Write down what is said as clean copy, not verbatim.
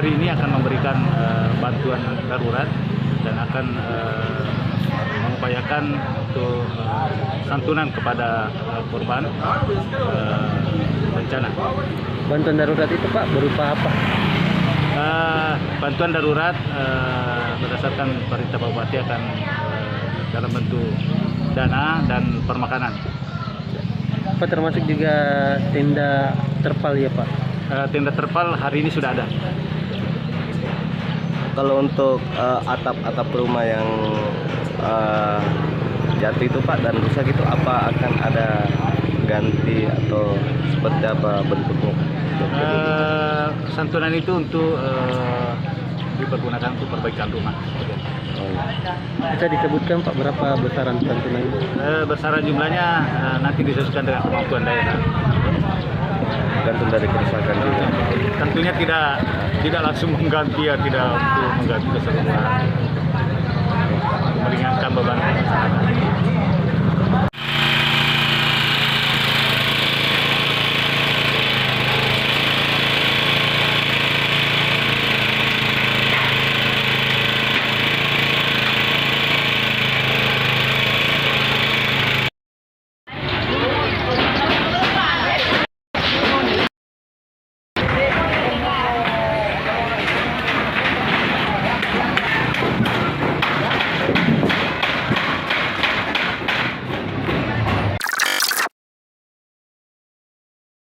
hari ini akan memberikan bantuan darurat dan akan mengupayakan untuk santunan kepada korban bencana. Bantuan darurat itu Pak berupa apa? Bantuan darurat berdasarkan perintah Pak Bupati akan dalam bentuk dana dan permakanan. Apa termasuk juga tenda terpal ya Pak? Tenda terpal hari ini sudah ada. Kalau untuk atap-atap rumah yang jatuh itu Pak dan rusak itu, apa akan ada ganti atau seperti apa bentuknya? Santunan itu untuk dipergunakan untuk perbaikan rumah. Bisa disebutkan Pak berapa besaran santunan itu? Besaran jumlahnya nanti disesuaikan dengan kemampuan daerah. Gantung dari kerusakan juga. Tentunya tidak langsung mengganti ya, tidak untuk mengganti keseluruhan, meringankan beban masyarakat.